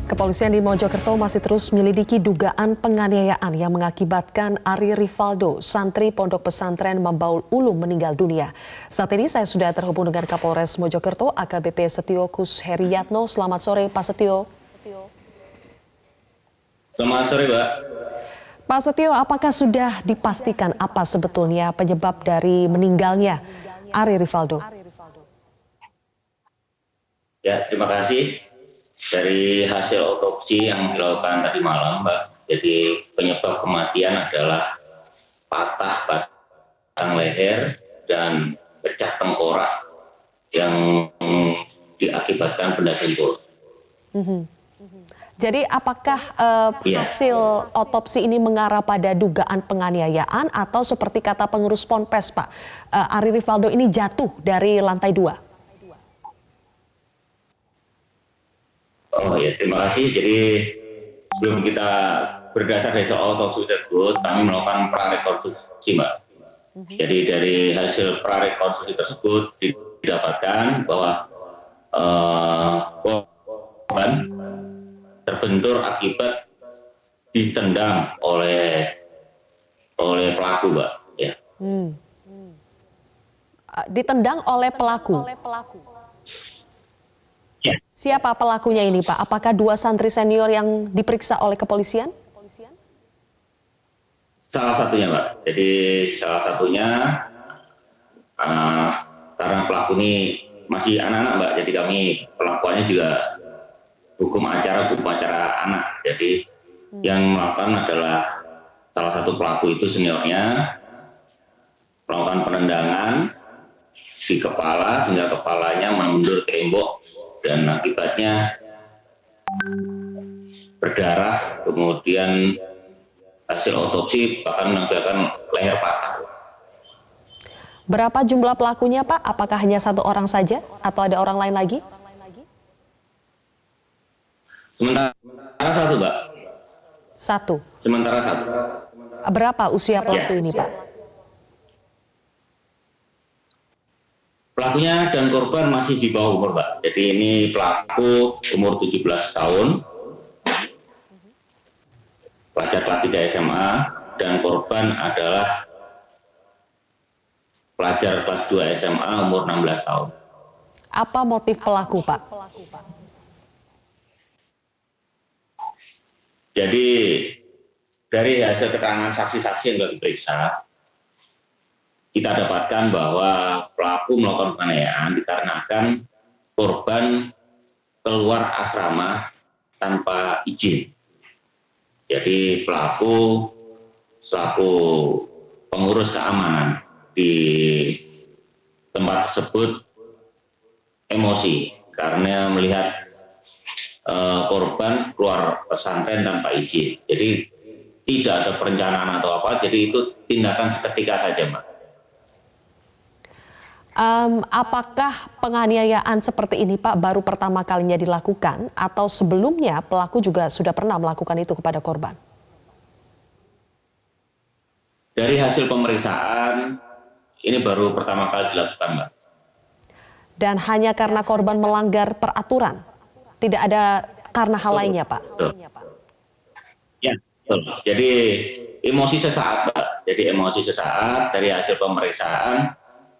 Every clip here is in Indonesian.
Kepolisian di Mojokerto masih terus menyelidiki dugaan penganiayaan yang mengakibatkan Ari Rivaldo, santri Pondok Pesantren Mambaul Ulum meninggal dunia. Saat ini saya sudah terhubung dengan Kapolres Mojokerto, AKBP Setio Kusheriatno. Selamat sore, Pak Setio. Selamat sore, Mbak. Pak Setio, apakah sudah dipastikan apa sebetulnya penyebab dari meninggalnya Ari Rivaldo? Ya, terima kasih. Dari hasil otopsi yang dilakukan tadi malam, Mbak, jadi penyebab kematian adalah patah batang leher dan pecah tengkorak yang diakibatkan benda tumpul. Jadi apakah hasil otopsi ini mengarah pada dugaan penganiayaan atau seperti kata pengurus Ponpes, Pak, Ari Rivaldo ini jatuh dari lantai 2? Oh ya, terima kasih. Jadi sebelum kita berdasar dari soal otopsi tersebut, kami melakukan prarekonstruksi, Mbak. Jadi dari hasil prarekonstruksi tersebut didapatkan bahwa korban terbentur akibat ditendang oleh pelaku, Mbak. Ya. Ditendang oleh pelaku. Ya. Siapa pelakunya ini, Pak? Apakah dua santri senior yang diperiksa oleh kepolisian? Salah satunya, Mbak. Jadi salah satunya karena pelaku ini masih anak-anak, Mbak. Jadi kami pelakuannya juga hukum acara anak. Jadi yang melakukan adalah salah satu pelaku itu seniornya melakukan penendangan di kepala sehingga kepalanya mengendur tembok dan akibatnya berdarah, kemudian hasil otopsi bahkan mengakibatkan leher patah. Berapa jumlah pelakunya, Pak? Apakah hanya satu orang saja atau ada orang lain lagi? Sementara satu, Mbak. Satu. Sementara satu. Berapa usia pelaku ini, Pak? Pelakunya dan korban masih di bawah umur, Mbak. Jadi ini pelaku umur 17 tahun, pelajar kelas 3 SMA, dan korban adalah pelajar kelas 2 SMA umur 16 tahun. Apa motif pelaku, Pak? Jadi dari hasil keterangan saksi-saksi yang sudah diperiksa, kita dapatkan bahwa pelaku melakukan penganiayaan dikarenakan korban keluar asrama tanpa izin. Jadi pelaku selaku pengurus keamanan di tempat tersebut emosi karena melihat korban keluar pesantren tanpa izin. Jadi tidak ada perencanaan atau apa, jadi itu tindakan seketika saja, Mbak. Apakah penganiayaan seperti ini, Pak, baru pertama kalinya dilakukan atau sebelumnya pelaku juga sudah pernah melakukan itu kepada korban? Dari hasil pemeriksaan, ini baru pertama kali dilakukan, Mbak. Dan hanya karena korban melanggar peraturan? Tidak ada karena hal lainnya, Pak? Betul. Ya, betul. Jadi emosi sesaat, Mbak. Jadi emosi sesaat dari hasil pemeriksaan,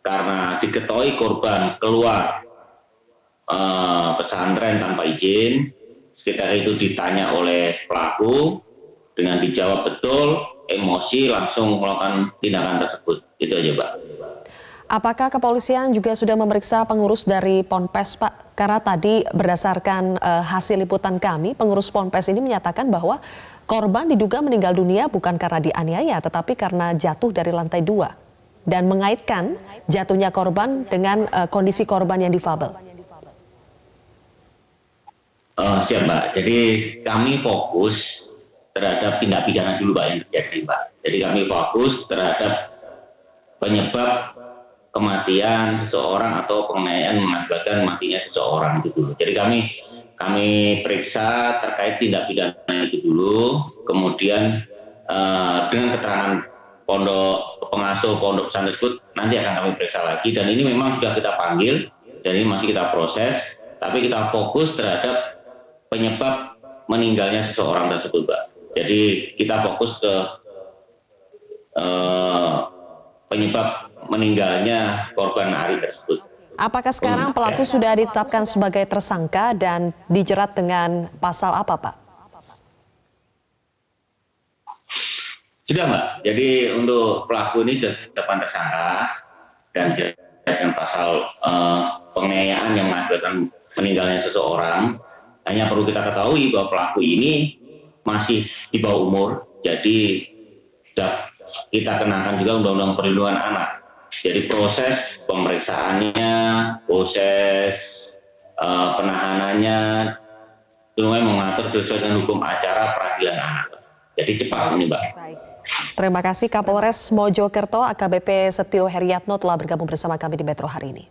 karena diketahui korban keluar pesantren tanpa izin, sekitar itu ditanya oleh pelaku, dengan dijawab betul, emosi langsung melakukan tindakan tersebut. Itu aja, Mbak. Apakah kepolisian juga sudah memeriksa pengurus dari Ponpes, Pak? Karena tadi berdasarkan hasil liputan kami, pengurus Ponpes ini menyatakan bahwa korban diduga meninggal dunia bukan karena dianiaya, tetapi karena jatuh dari lantai 2. Dan mengaitkan jatuhnya korban dengan kondisi korban yang difabel. Siap, Mbak. Jadi kami fokus terhadap tindak pidana dulu, Pak, yang terjadi, Mbak. Jadi kami fokus terhadap penyebab kematian seseorang atau penganiayaan mengakibatkan matinya seseorang itu dulu. Jadi kami periksa terkait tindak pidana itu dulu, kemudian dengan keterangan pengasuh pondok pesantren tersebut nanti akan kami periksa lagi, dan ini memang sudah kita panggil dan ini masih kita proses, tapi kita fokus terhadap penyebab meninggalnya seseorang tersebut, Mbak. Jadi kita fokus ke penyebab meninggalnya korban Ari tersebut. Apakah sekarang pelaku sudah ditetapkan sebagai tersangka dan dijerat dengan pasal apa, Pak? Sudah, Mbak. Jadi untuk pelaku ini sudah ditetapkan tersangka dan dijerat dengan pasal penganiayaan yang mengakibatkan meninggalnya seseorang. Hanya perlu kita ketahui bahwa pelaku ini masih di bawah umur, jadi sudah kita kenakan juga Undang-Undang Perlindungan Anak. Jadi proses pemeriksaannya, proses penahanannya, semuanya mengatur sesuai dengan hukum acara peradilan anak. Jadi cepat ini, Mbak. Baik. Terima kasih Kapolres Mojokerto AKBP Setio Heriatno telah bergabung bersama kami di Metro hari ini.